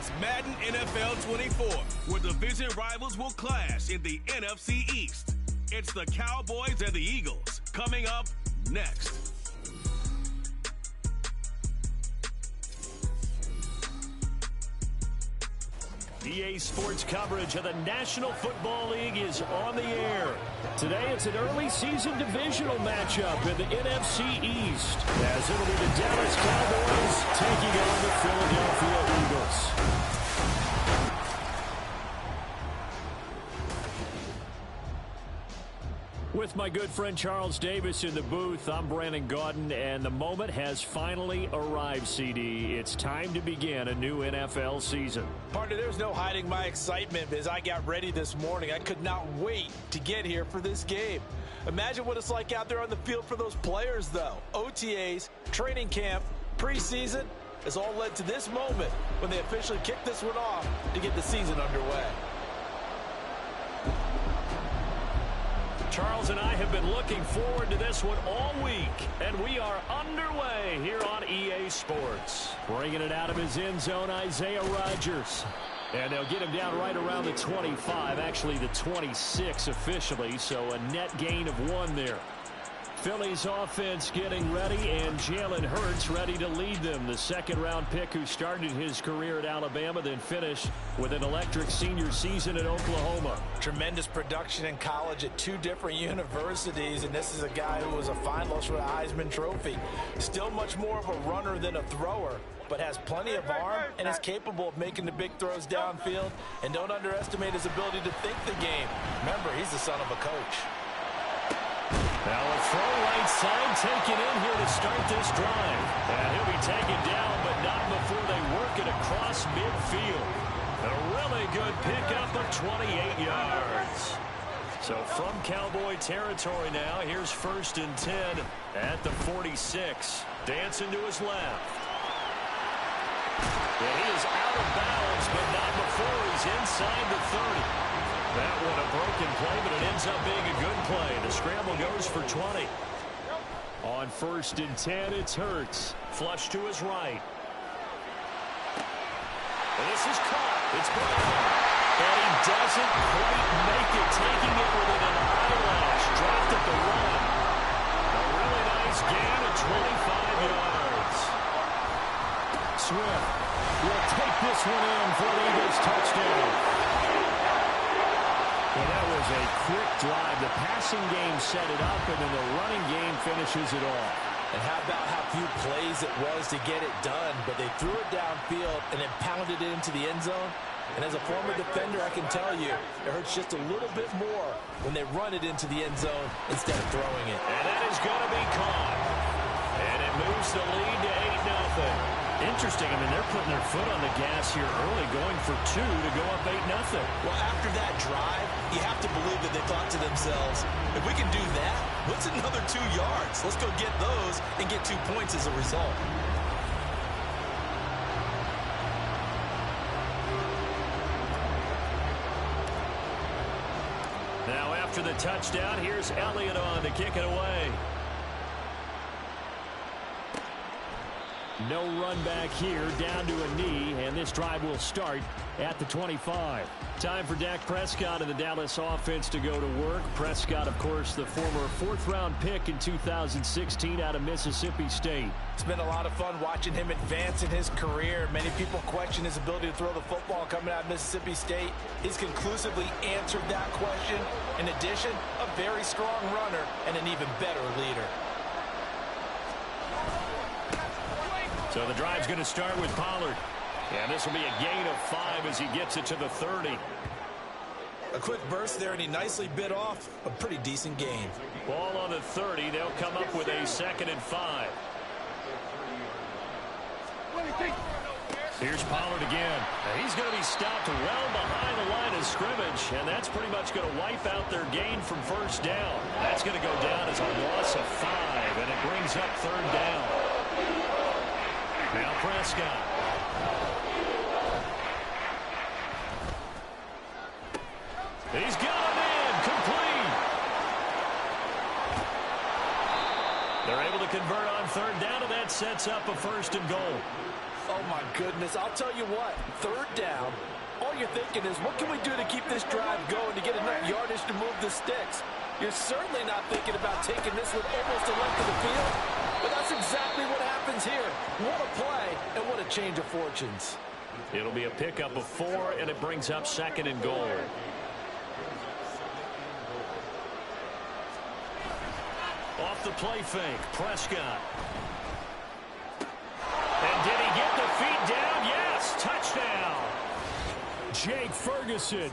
It's Madden NFL 24, where division rivals will clash in the NFC East. It's the Cowboys and the Eagles coming up next. EA Sports coverage of the National Football League is on the air. Today it's an early season divisional matchup in the NFC East, as it'll be the Dallas Cowboys taking on the Philadelphia Eagles. With my good friend Charles Davis in the booth, I'm Brandon Gaudin, and the moment has finally arrived, CD. It's time to begin a new NFL season. Partner, there's no hiding my excitement as I got ready this morning. I could not wait to get here for this game. Imagine what it's like out there on the field for those players, though. OTAs, training camp, preseason has all led to this moment when they officially kick this one off to get the season underway. Charles and I have been looking forward to this one all week, and we are underway here on EA Sports. Bringing it out of his end zone, Isaiah Rodgers. And they'll get him down right around the 25, actually the 26 officially, so a net gain of 1 there. Philly's offense getting ready, and Jalen Hurts ready to lead them. The second-round pick who started his career at Alabama, then finished with an electric senior season at Oklahoma. Tremendous production in college at 2 different universities, and this is a guy who was a finalist for the Heisman Trophy. Still much more of a runner than a thrower, but has plenty of arm and is capable of making the big throws downfield. And don't underestimate his ability to think the game. Remember, he's the son of a coach. Now a throw right side taken in here to start this drive. And he'll be taken down, but not before they work it across midfield. A really good pickup of 28 yards. So from Cowboy territory now, here's 1st and 10 at the 46. Dancing to his left. And he is out of bounds, but not before he's inside the 30. That one a broken play, but it ends up being a good play. The scramble goes for 20. On 1st and 10, it's Hurts. Flush to his right. And this is caught. It's Brown. And he doesn't quite make it, taking it within an eyelash. Dropped at the 1. A really nice gain of 25 yards. Swift will take this one in for the Eagles touchdown. Well, that was a quick drive. The passing game set it up, and then the running game finishes it off. And how about how few plays it was to get it done, but they threw it downfield and then pounded it into the end zone. And as a former defender, I can tell you, it hurts just a little bit more when they run it into the end zone instead of throwing it. And that is going to be caught. And it moves the lead to 8-0. Interesting. I mean, they're putting their foot on the gas here early, going for 2 to go up 8-0. Well, after that drive, you have to believe that they thought to themselves, if we can do that, what's another 2 yards? Let's go get those and get 2 points as a result. Now after the touchdown, here's Elliott on to kick it away. No run back here, down to a knee, and this drive will start at the 25. Time for Dak Prescott and the Dallas offense to go to work. Prescott, of course, the former 4th-round pick in 2016 out of Mississippi State. It's been a lot of fun watching him advance in his career. Many people question his ability to throw the football coming out of Mississippi State. He's conclusively answered that question. In addition, a very strong runner and an even better leader. So the drive's going to start with Pollard. And this will be a gain of 5 as he gets it to the 30. A quick burst there, and he nicely bit off a pretty decent gain. Ball on the 30. They'll come up with a 2nd and 5. Here's Pollard again. Now he's going to be stopped well behind the line of scrimmage, and that's pretty much going to wipe out their gain from 1st down. That's going to go down as a loss of 5, and it brings up 3rd down. Now Prescott. He's got him in. Complete. They're able to convert on 3rd down, and that sets up a 1st and goal. Oh, my goodness. I'll tell you what, third down, all you're thinking is, what can we do to keep this drive going to get enough yardage to move the sticks? You're certainly not thinking about taking this one almost a length of the field, but that's exactly what happens here. What a play, and what a change of fortunes. It'll be a pickup of 4, and it brings up 2nd and goal. Off the play fake, Prescott. And did he get the feet down? Yes, touchdown. Jake Ferguson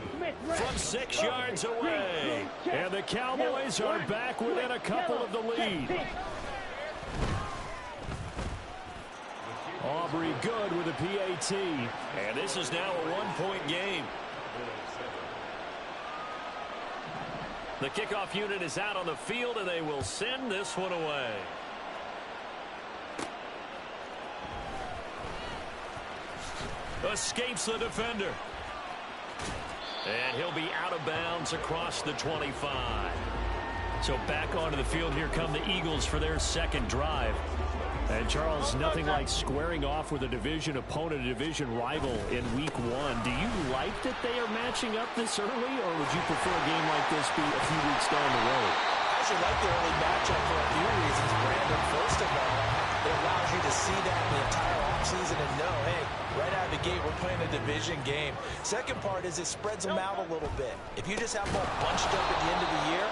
from 6 yards away. And the Cowboys are back within a couple of the lead. Aubrey good with a PAT. And this is now a 1-point game. The kickoff unit is out on the field, and they will send this one away. Escapes the defender. And he'll be out of bounds across the 25. So back onto the field, here come the Eagles for their 2nd drive. And, Charles, nothing like squaring off with a division opponent, a division rival in Week 1. Do you like that they are matching up this early, or would you prefer a game like this be a few weeks down the road? I actually like the early matchup for a few reasons, Brandon. First of all, it allows you to see that the entire offseason and know, hey, right out of the gate, we're playing a division game. Second part is it spreads them out a little bit. If you just have them all bunched up at the end of the year,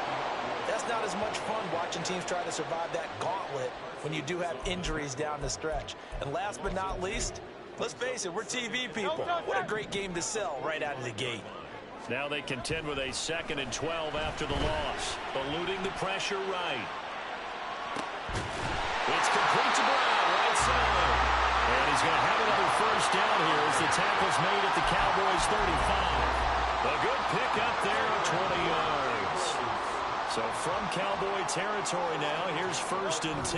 that's not as much fun watching teams try to survive that gauntlet when you do have injuries down the stretch. And last but not least, let's face it, we're TV people. What a great game to sell right out of the gate. Now they contend with a 2nd and 12 after the loss. Eluding the pressure right. It's complete to Brown, right side. And he's going to have another first down here as the tackle's made at the Cowboys 35. A good pick up there of 20 yards. So from Cowboy territory now, here's 1st and 10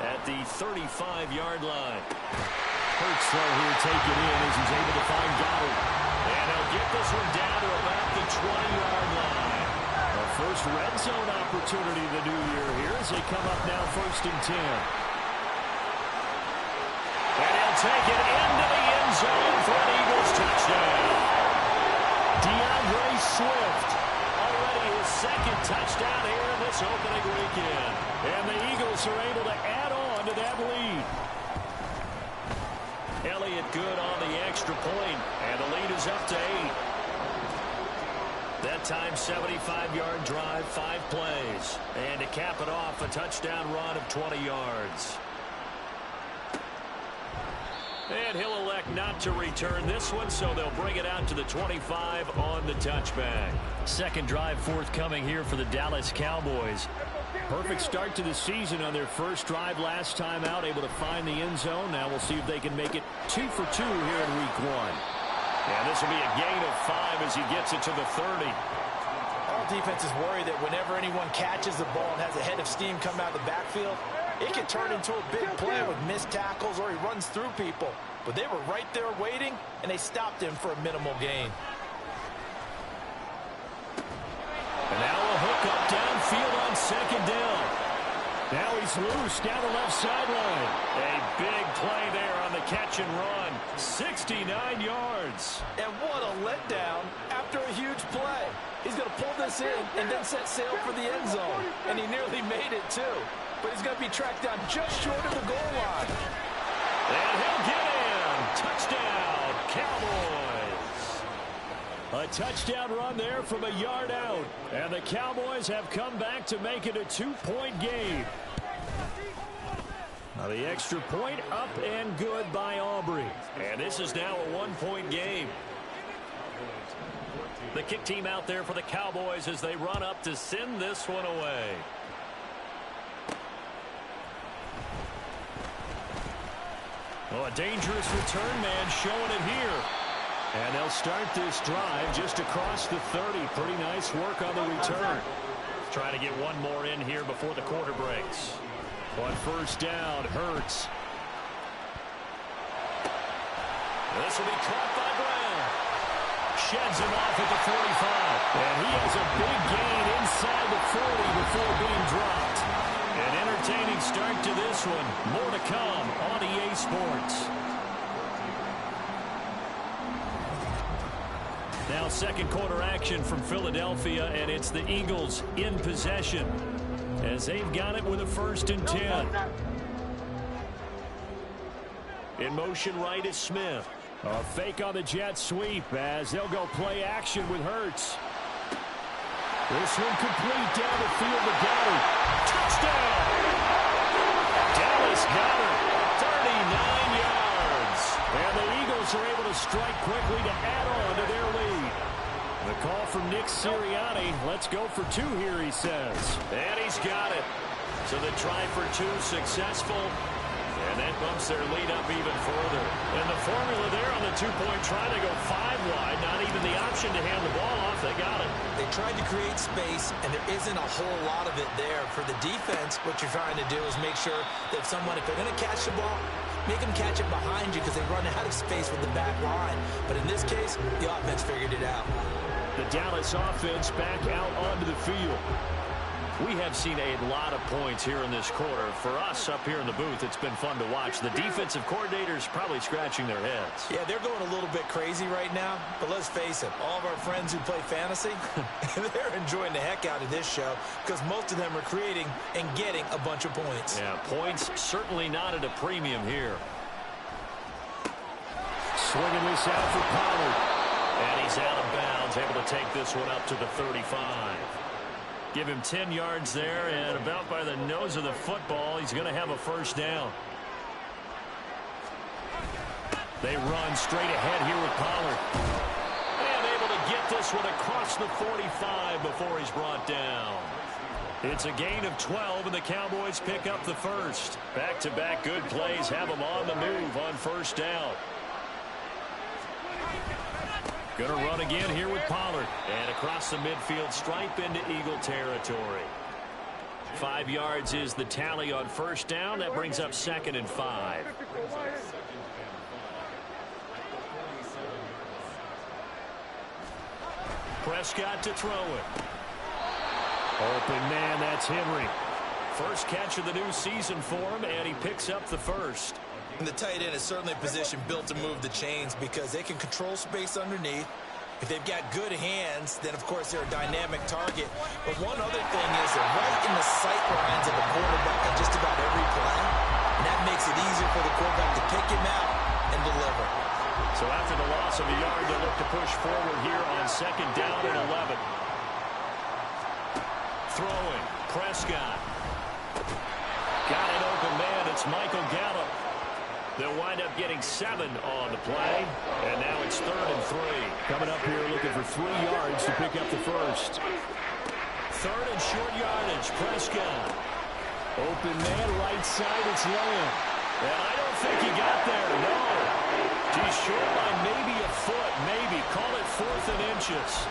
at the 35-yard line. Hurts though here take it in as he's able to find Goddard. And he'll get this one down to about the 20-yard line. A first red zone opportunity of the new year here as they come up now 1st and 10. And he'll take it into the end zone for an Eagles touchdown. DeAndre Swift. Already his 2nd touchdown here in this opening weekend. And the Eagles are able to add on to that lead. Elliott good on the extra point, and the lead is up to 8. That time 75-yard drive, 5 plays. And to cap it off, a touchdown run of 20 yards. And he'll elect not to return this one, so they'll bring it out to the 25 on the touchback. 2nd drive forthcoming here for the Dallas Cowboys. Perfect start to the season on their first drive last time out, able to find the end zone. Now we'll see if they can make it 2 for 2 here in Week 1. And this will be a gain of 5 as he gets it to the 30. All defenses worry that whenever anyone catches the ball and has a head of steam come out of the backfield, it can turn into a big play with missed tackles or he runs through people. But they were right there waiting, and they stopped him for a minimal gain. And now a hook up downfield on 2nd down. Now he's loose down the left sideline. A big play there on the catch and run. 69 yards. And what a letdown after a huge play. He's going to pull this in and then set sail for the end zone. And he nearly made it, too. But he's going to be tracked down just short of the goal line. And he'll get in. Touchdown, Cowboys. A touchdown run there from a yard out. And the Cowboys have come back to make it a 2-point game. Now the extra point up and good by Aubrey. And this is now a 1-point game. The kick team out there for the Cowboys as they run up to send this one away. Oh, a dangerous return man showing it here. And they'll start this drive just across the 30. Pretty nice work on the return. Trying to get one more in here before the quarter breaks. On 1st down, Hurts. This will be caught by Brown. Sheds him off at the 45. And he has a big gain inside the 40 before being dropped. An entertaining start to this one. More to come on EA Sports. Now second quarter action from Philadelphia, and it's the Eagles in possession as they've got it with a 1st and 10. In motion right is Smith. A fake on the jet sweep as they'll go play action with Hurts. This one complete down the field to Goddard. Touchdown! Dallas Goddard, 39 yards. And the Eagles are able to strike quickly to add on to their lead. The call from Nick Sirianni. Let's go for 2 here, he says. And he's got it. So the try for 2 successful. And that bumps their lead up even further. And the formula there on the 2-point try to go 5 wide. Not even the option to hand the ball off. They got it. They tried to create space, and there isn't a whole lot of it there. For the defense, what you're trying to do is make sure that someone, if they're going to catch the ball, make them catch it behind you because they run out of space with the back line. But in this case, the offense figured it out. The Dallas offense back out onto the field. We have seen a lot of points here in this quarter. For us up here in the booth, it's been fun to watch. The defensive coordinators probably scratching their heads. Yeah, they're going a little bit crazy right now. But let's face it, all of our friends who play fantasy, they're enjoying the heck out of this show because most of them are creating and getting a bunch of points. Yeah, points certainly not at a premium here. Swinging this out for Pollard. And he's out of bounds, able to take this one up to the 35. Give him 10 yards there, and about by the nose of the football, he's going to have a 1st down. They run straight ahead here with Pollard. And able to get this one across the 45 before he's brought down. It's a gain of 12, and the Cowboys pick up the 1st. Back-to-back good plays have them on the move on 1st down. Going to run again here with Pollard. And across the midfield stripe into Eagle territory. 5 yards is the tally on 1st down. That brings up 2nd and 5. Prescott to throw it. Open man, that's Henry. First catch of the new season for him, and he picks up the 1st. And the tight end is certainly a position built to move the chains because they can control space underneath. If they've got good hands, then, of course, they're a dynamic target. But one other thing is they're right in the sight lines of the quarterback on just about every play. And that makes it easier for the quarterback to pick him out and deliver. So after the loss of a yard, they'll look to push forward here on 2nd down and 11. Throwing. Prescott. Got an open man. It's Michael Gallup. They'll wind up getting 7 on the play. And now it's 3rd and 3. Coming up here looking for 3 yards to pick up the 1st. 3rd and short yardage. Prescott. Open man, right side. It's Lamb. And I don't think he got there. No. He's short by maybe a foot. Maybe. Call it 4th and inches.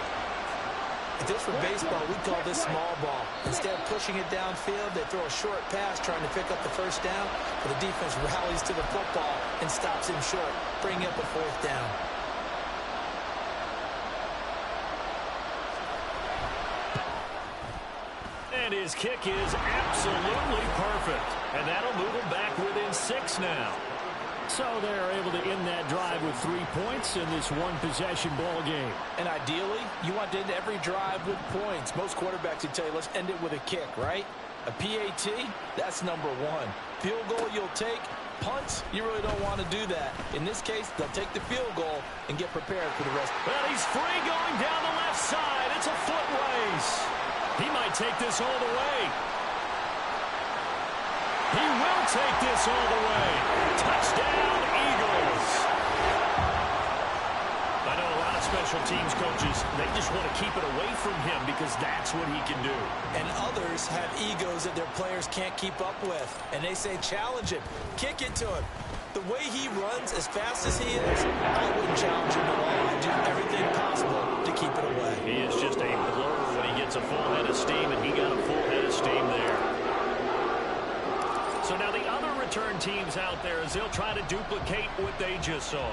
If this were baseball, we'd call this small ball. Instead of pushing it downfield, they throw a short pass trying to pick up the 1st down, but the defense rallies to the football and stops him short, bringing up a 4th down. And his kick is absolutely perfect. And that'll move him back within 6 now. So they're able to end that drive with 3 points in this one-possession ball game. And ideally, you want to end every drive with points. Most quarterbacks would tell you, let's end it with a kick, right? A PAT, that's number 1. Field goal you'll take. Punts, you really don't want to do that. In this case, they'll take the field goal and get prepared for the rest. Well, he's free going down the left side. It's a foot race. He might take this all the way. He will take this all the way. Touchdown, Eagles. I know a lot of special teams coaches, they just want to keep it away from him because that's what he can do. And others have egos that their players can't keep up with. And they say, challenge him. Kick it to him. The way he runs as fast as he is, I wouldn't challenge him at all. I'd do everything possible to keep it away. He is just a blur when he gets a full head of steam, and he got a full head of steam there. So now the other return teams out there as they'll try to duplicate what they just saw.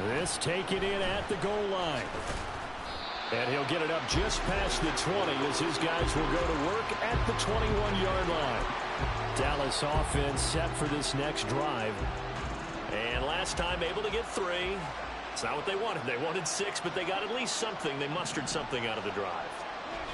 This taken in at the goal line. And he'll get it up just past the 20 as his guys will go to work at the 21-yard line. Dallas offense set for this next drive. And last time able to get 3. It's not what they wanted. They wanted 6, but they got at least something. They mustered something out of the drive.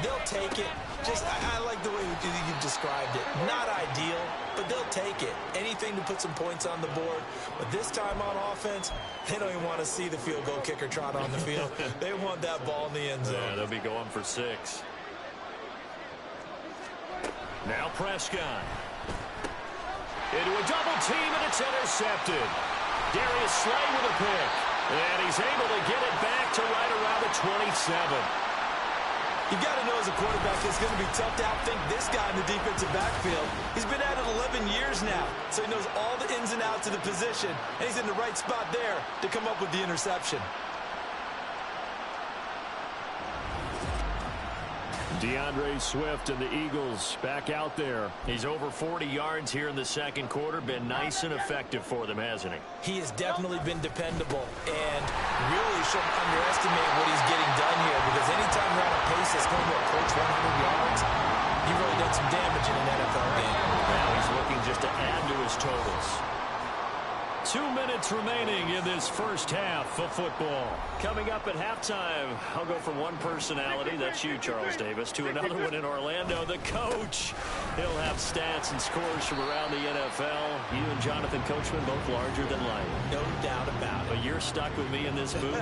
They'll take it. I like the way you described it. Not ideal, but they'll take it. Anything to put some points on the board. But this time on offense, they don't even want to see the field goal kicker trot on the field. They want that ball in the end zone. Yeah, they'll be going for 6. Now Prescott. Into a double team, and it's intercepted. Darius Slay with a pick. And he's able to get it back to right around the 27. You've got to know as a quarterback it's going to be tough to outthink this guy in the defensive backfield. He's been at it 11 years now, so he knows all the ins and outs of the position, and he's in the right spot there to come up with the interception. DeAndre Swift and the Eagles back out there. He's over 40 yards here in the second quarter. Been nice and effective for them, hasn't he? He has definitely been dependable, and really shouldn't underestimate what he's getting done here, because anytime you're on a pace that's going to approach 100 yards, you've really done some damage in an NFL game. Now he's looking just to add to his totals. 2 minutes remaining in this first half of football. Coming up at halftime, I'll go from one personality, that's you, Charles Davis, to another one in Orlando, the coach. He'll have stats and scores from around the NFL. You and Jonathan Coachman, both larger than life. No doubt about it. But you're stuck with me in this booth,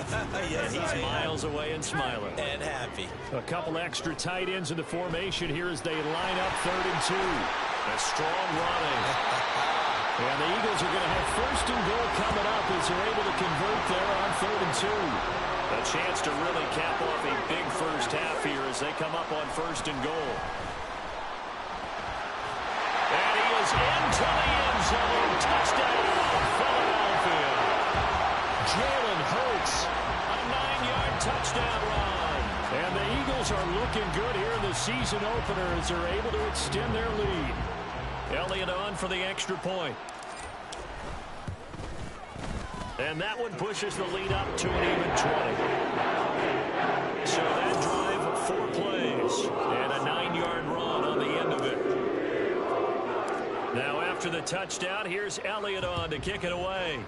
yes, and he's miles away and smiling. And happy. A couple extra tight ends in the formation here as they line up 3rd and 2. A strong running. And the Eagles are going to have 1st and goal coming up as they're able to convert there on 3rd and 2. A chance to really cap off a big first half here as they come up on 1st and goal. And he is into the end zone. Touchdown, Philadelphia. Jalen Hurts, a 9-yard touchdown run. And the Eagles are looking good here in the season opener as they're able to extend their lead. Elliott on for the extra point. And that one pushes the lead up to an even 20. So that drive, 4 plays, and a 9-yard run on the end of it. Now after the touchdown, here's Elliott on to kick it away.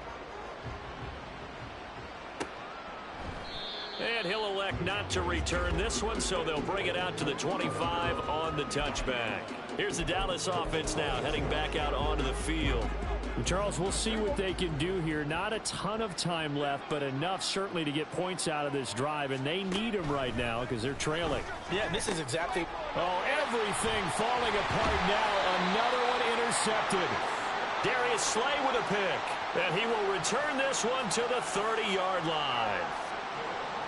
And he'll elect not to return this one, so they'll bring it out to the 25 on the touchback. Here's the Dallas offense now, heading back out onto the field. Charles, we'll see what they can do here. Not a ton of time left, but enough certainly to get points out of this drive, and they need them right now because they're trailing. Yeah, this is exactly... Oh, everything falling apart now. Another one intercepted. Darius Slay with a pick, and he will return this one to the 30-yard line.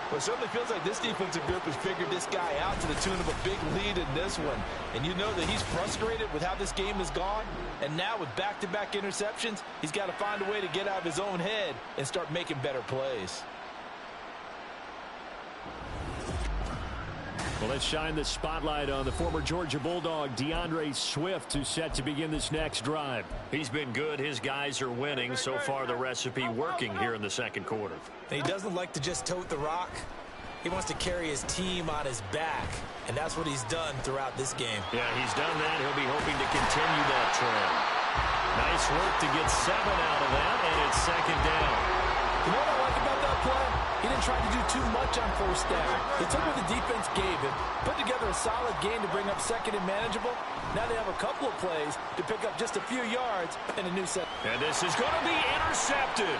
Well, it certainly feels like this defensive group has figured this guy out to the tune of a big lead in this one. And you know that he's frustrated with how this game has gone. And now with back-to-back interceptions, he's got to find a way to get out of his own head and start making better plays. Well, let's shine the spotlight on the former Georgia Bulldog, DeAndre Swift, who's set to begin this next drive. He's been good. His guys are winning. So far, the recipe working here in the second quarter. And he doesn't like to just tote the rock. He wants to carry his team on his back, and that's what he's done throughout this game. Yeah, he's done that. He'll be hoping to continue that trend. Nice work to get 7 out of that, and it's 2nd down. You know what I like about that play? He didn't try to do too much on 1st down. He took what the defense gave him, put together a solid game to bring up 2nd and manageable. Now they have a couple of plays to pick up just a few yards and a new set. And this is going to be intercepted.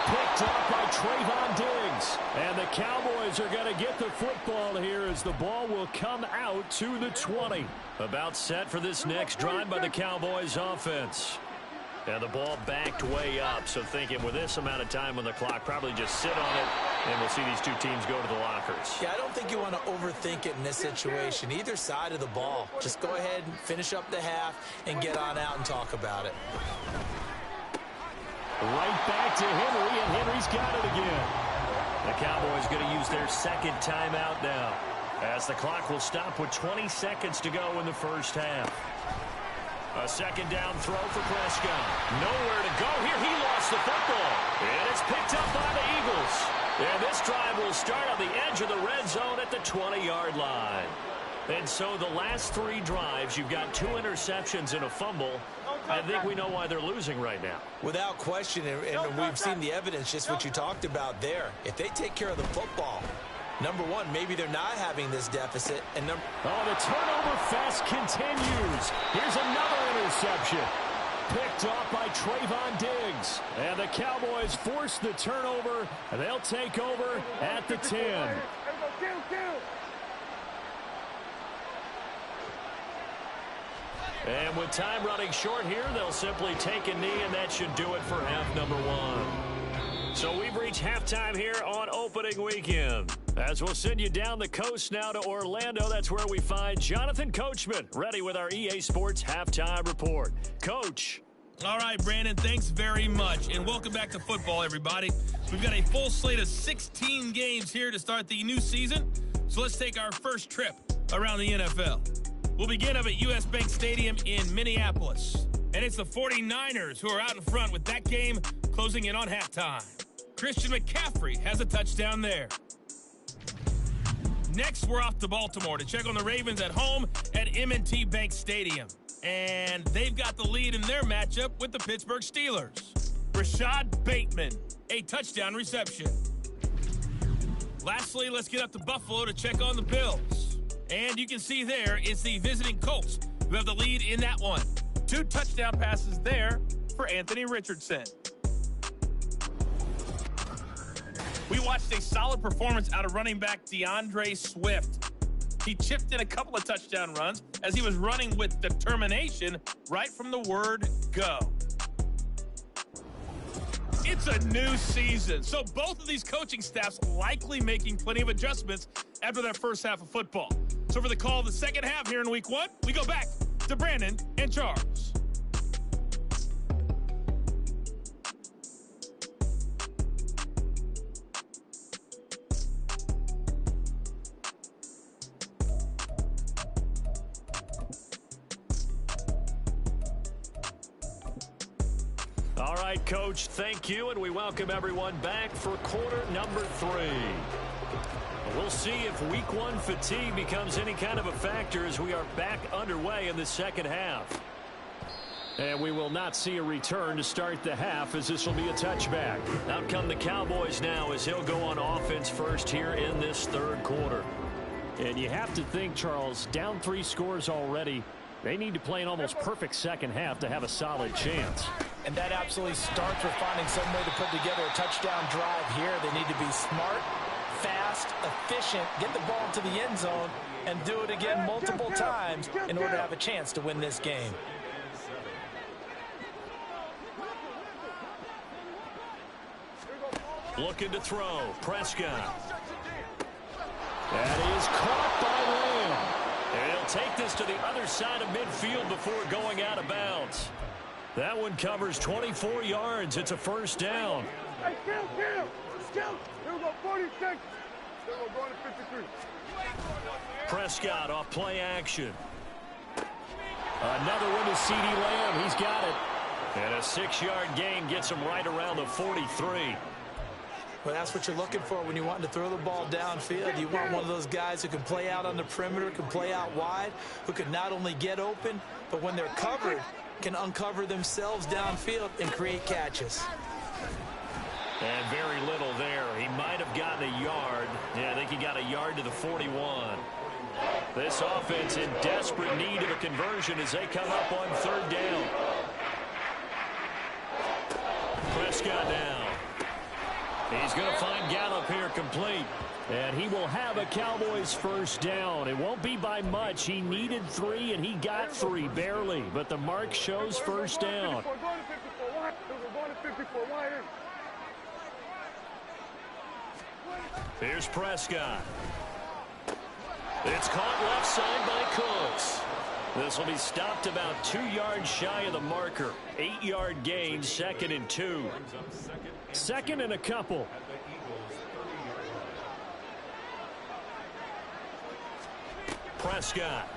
Picked up by Trayvon Diggs. And the Cowboys are going to get the football here as the ball will come out to the 20. About set for this next drive by the Cowboys offense. And the ball backed way up, so thinking with this amount of time on the clock, probably just sit on it, and we'll see these two teams go to the lockers. Yeah, I don't think you want to overthink it in this situation. Either side of the ball. Just go ahead and finish up the half and get on out and talk about it. Right back to Henry, and Henry's got it again. The Cowboys going to use their 2nd timeout now, as the clock will stop with 20 seconds to go in the first half. A 2nd down throw for Prescott. Nowhere to go here. He lost the football. And it's picked up by the Eagles. And this drive will start on the edge of the red zone at the 20-yard line. And so the last 3 drives, you've got 2 interceptions and a fumble. I think we know why they're losing right now. Without question, and we've seen the evidence, just what you talked about there. If they take care of the football, number one, maybe they're not having this deficit. And the turnover fest continues. Here's another interception. Picked off by Trayvon Diggs. And the Cowboys force the turnover, and they'll take over at the 10. And with time running short here, they'll simply take a knee, and that should do it for half number one. So we've reached halftime here on opening weekend. As we'll send you down the coast now to Orlando, that's where we find Jonathan Coachman, ready with our EA Sports Halftime Report. Coach. All right, Brandon, thanks very much. And welcome back to football, everybody. We've got a full slate of 16 games here to start the new season. So let's take our first trip around the NFL. We'll begin up at US Bank Stadium in Minneapolis. And it's the 49ers who are out in front with that game closing in on halftime. Christian McCaffrey has a touchdown there. Next, we're off to Baltimore to check on the Ravens at home at M&T Bank Stadium. And they've got the lead in their matchup with the Pittsburgh Steelers. Rashad Bateman, a touchdown reception. Lastly, let's get up to Buffalo to check on the Bills. And you can see there it's the visiting Colts who have the lead in that one. 2 touchdown passes there for Anthony Richardson. We watched a solid performance out of running back DeAndre Swift. He chipped in a couple of touchdown runs as he was running with determination right from the word go. It's a new season, so both of these coaching staffs likely making plenty of adjustments after their first half of football. So for the call of the second half here in week 1, we go back to Brandon and Charles. All right, Coach, thank you, and we welcome everyone back for quarter number 3. We'll see if week 1 fatigue becomes any kind of a factor as we are back underway in the second half. And we will not see a return to start the half as this will be a touchback. Out come the Cowboys now as he'll go on offense first here in this third quarter. And you have to think, Charles, down 3 scores already. They need to play an almost perfect second half to have a solid chance. And that absolutely starts with finding some way to put together a touchdown drive here. They need to be smart, fast, efficient, get the ball to the end zone, and do it again multiple times in order to have a chance to win this game. Looking to throw. Prescott. That is caught by Lamb. And he'll take this to the other side of midfield before going out of bounds. That one covers 24 yards. It's a first down. Hey, kill. Here we go, 46. Here we go, going to 53. Prescott off play action. Another one to CeeDee Lamb. He's got it. And a 6-yard gain gets him right around the 43. Well, that's what you're looking for when you want to throw the ball downfield. You want one of those guys who can play out on the perimeter, can play out wide, who can not only get open, but when they're covered, can uncover themselves downfield and create catches. And very little there. He might have gotten a yard. Yeah, I think he got a yard to the 41. This offense in desperate need of a conversion as they come up on third down. Prescott now. He's going to find Gallup here complete. And he will have a Cowboys first down. It won't be by much. He needed 3, and he got 3, barely. But the mark shows first down. Here's Prescott. It's caught left side by Cooks. This will be stopped about 2 yards shy of the marker. 8-yard gain, 2nd and 2. 2nd and a couple. Prescott.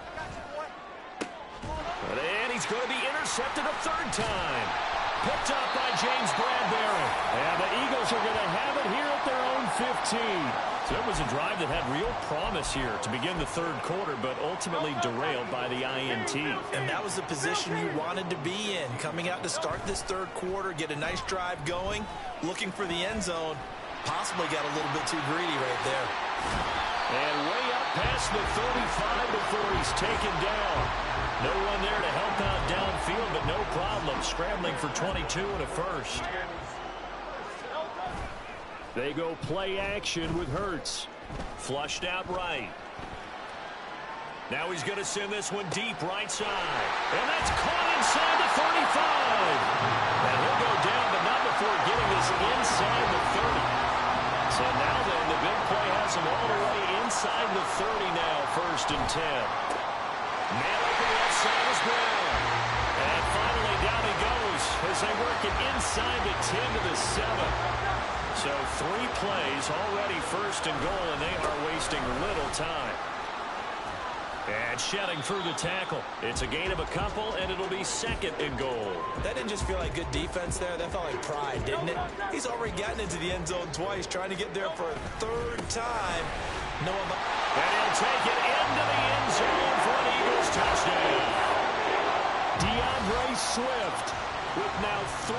And he's going to be intercepted a 3rd time. Picked up by James Bradbury. And the Eagles are going to have it here at their own 15. So it was a drive that had real promise here to begin the third quarter, but ultimately derailed by the INT. And that was the position you wanted to be in. Coming out to start this third quarter, get a nice drive going, looking for the end zone. Possibly got a little bit too greedy right there. And way up past the 35 before he's taken down. No one there to help out downfield, but no problem. Scrambling for 22 and a first. They go play action with Hurts. Flushed out right. Now he's going to send this one deep right side. And that's caught inside the 35. And he'll go down, but not before getting this inside the 30. So now then, the big play has him all the way inside the 30 now, 1st and 10. Man open left side is Brown. And finally down he goes as they work it inside the 10 to the 7. So 3 plays already 1st and goal, and they are wasting little time. And shedding through the tackle. It's a gain of a couple, and it'll be 2nd and goal. That didn't just feel like good defense there. That felt like pride, didn't it? He's already gotten into the end zone twice, trying to get there for a 3rd time. No one. And he'll take it into the end zone for an Eagles touchdown. DeAndre Swift with now 3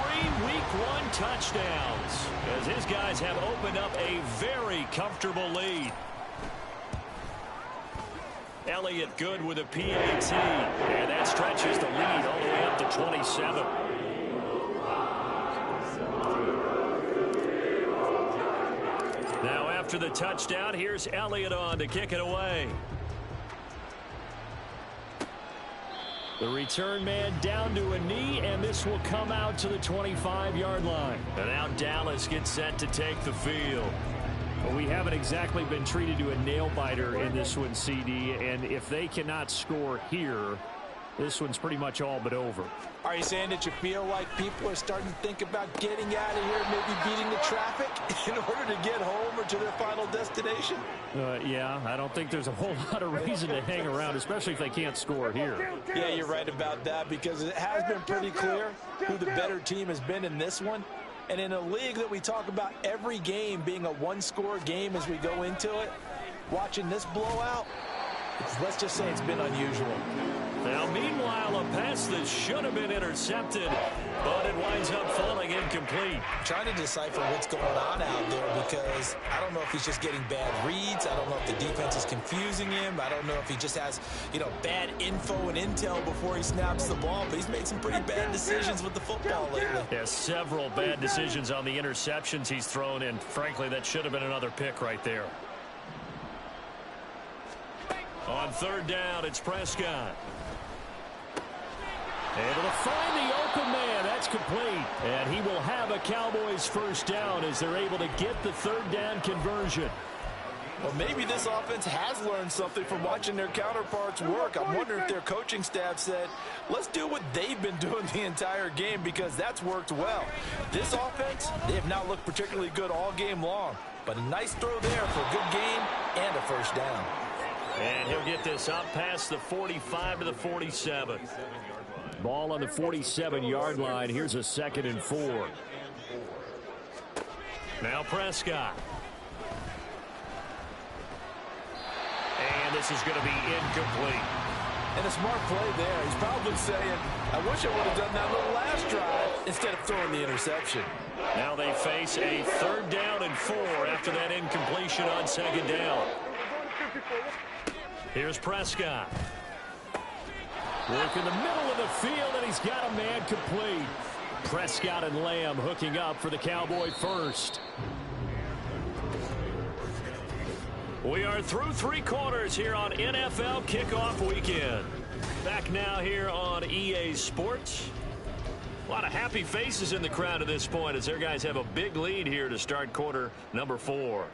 Week 1 touchdowns, as his guys have opened up a very comfortable lead. Elliott good with a PAT, and that stretches the lead all the way up to 27. Now after the touchdown, here's Elliott on to kick it away. The return man down to a knee, and this will come out to the 25-yard line. And now Dallas gets set to take the field. Well, we haven't exactly been treated to a nail-biter in this one, CD, and if they cannot score here, this one's pretty much all but over. Are you saying that you feel like people are starting to think about getting out of here, maybe beating the traffic in order to get home or to their final destination? Yeah, I don't think there's a whole lot of reason to hang around, especially if they can't score here. Yeah, you're right about that, because it has been pretty clear who the better team has been in this one. And in a league that we talk about every game being a one-score game as we go into it, watching this blowout, let's just say it's been unusual. Now, meanwhile, a pass that should have been intercepted, but it winds up falling incomplete. Trying to decipher what's going on out there, because I don't know if he's just getting bad reads. I don't know if the defense is confusing him. I don't know if he just has, bad info and intel before he snaps the ball. But he's made some pretty bad decisions with the football lately. Yeah, several bad decisions on the interceptions he's thrown in. Frankly, that should have been another pick right there. On 3rd down, it's Prescott. Able to find the open man. That's complete. And he will have a Cowboys 1st down as they're able to get the 3rd down conversion. Well, maybe this offense has learned something from watching their counterparts work. I'm wondering if their coaching staff said, let's do what they've been doing the entire game, because that's worked well. This offense, they have not looked particularly good all game long. But a nice throw there for a good gain and a 1st down. And he'll get this up past the 45 to the 47. Ball on the 47-yard line. Here's a 2nd and 4. Now Prescott. And this is going to be incomplete. And a smart play there. He's probably saying, I wish I would have done that on the last drive instead of throwing the interception. Now they face a 3rd down and 4 after that incompletion on 2nd down. Here's Prescott. Work in the middle of the field, and he's got a man complete. Prescott and Lamb hooking up for the Cowboy 1st. We are through 3 quarters here on NFL Kickoff Weekend. Back now here on EA Sports. A lot of happy faces in the crowd at this point as their guys have a big lead here to start quarter number 4.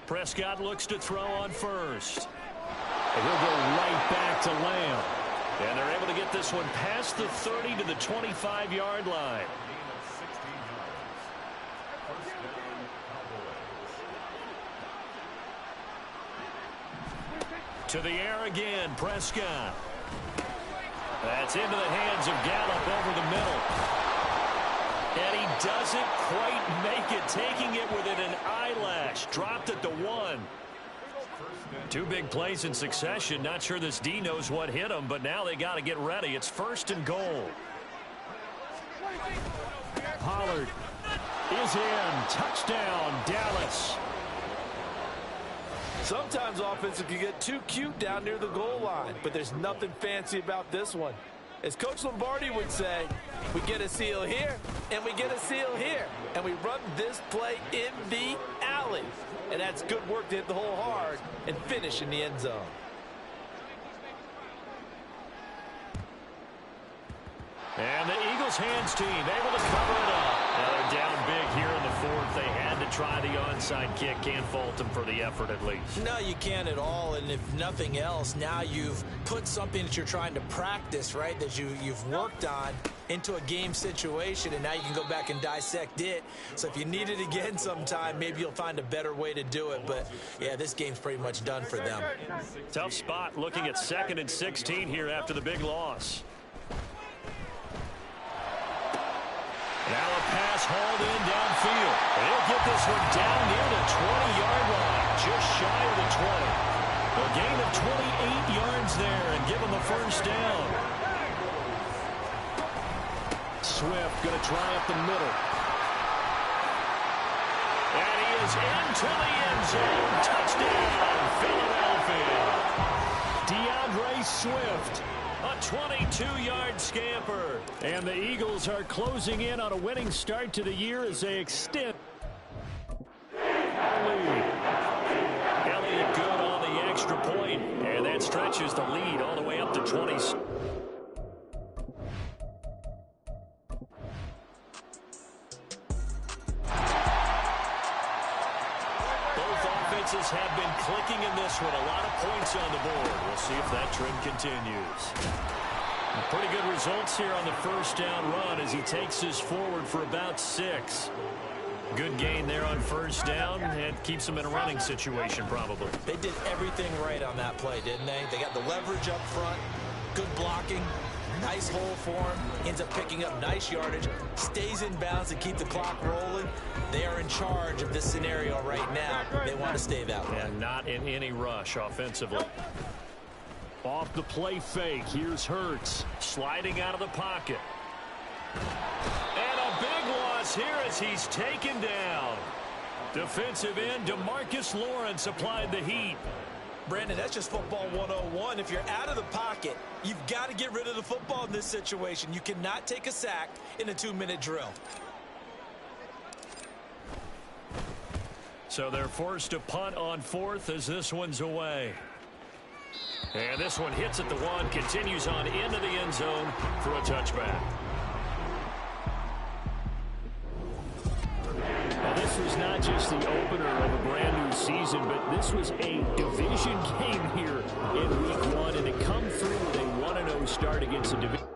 Prescott looks to throw on 1st. And he'll go right back to Lamb. And they're able to get this one past the 30 to the 25-yard line. To the air again, Prescott. That's into the hands of Gallup over the middle. And he doesn't quite make it, taking it within an eyelash. Dropped it to 1. 2 big plays in succession. Not sure this D knows what hit him, but now they got to get ready. It's 1st and goal. Pollard is in. Touchdown, Dallas. Sometimes offenses can get too cute down near the goal line, but there's nothing fancy about this one. As Coach Lombardi would say, we get a seal here, and we get a seal here, and we run this play in the alley. And that's good work to hit the hole hard and finish in the end zone. And the Eagles hands team able to cover it up. Now they're down big here in the 4th. They had to try the onside kick. Can't fault them for the effort at least. No, you can't at all. And if nothing else, now you've put something that you're trying to practice, right, that you've worked on into a game situation, and now you can go back and dissect it. So if you need it again sometime, maybe you'll find a better way to do it. But, yeah, this game's pretty much done for them. Tough spot looking at 2nd and 16 here after the big loss. Now a pass hauled in downfield. They'll get this one down near the 20-yard line, just shy of the 20. A gain of 28 yards there and give them the 1st down. Swift going to try up the middle. And he is into the end zone. Touchdown, Philadelphia. DeAndre Swift. A 22-yard scamper. And the Eagles are closing in on a winning start to the year as they extend the lead. Elliott good on the extra point, and that stretches the lead all the way up to 20. Both offenses have been clicking in this one. A lot of points on the board. We'll see if that trend continues. Pretty good results here on the 1st down run as he takes this forward for about 6. Good gain there on 1st down and keeps him in a running situation probably. They did everything right on that play, didn't they? They got the leverage up front, good blocking, nice hole for him, ends up picking up nice yardage, stays in bounds to keep the clock rolling. They are in charge of this scenario right now. They want to stay that way. And not in any rush offensively. Off the play fake, here's Hurts, sliding out of the pocket. And a big loss here as he's taken down. Defensive end DeMarcus Lawrence applied the heat. Brandon, that's just football 101. If you're out of the pocket, you've got to get rid of the football in this situation. You cannot take a sack in a 2-minute drill. So they're forced to punt on 4th as this one's away. And this one hits at the 1, continues on into the end zone for a touchback. Now, this was not just the opener of a brand new season, but this was a division game here in week 1, and to come through with a 1-0 start against the division.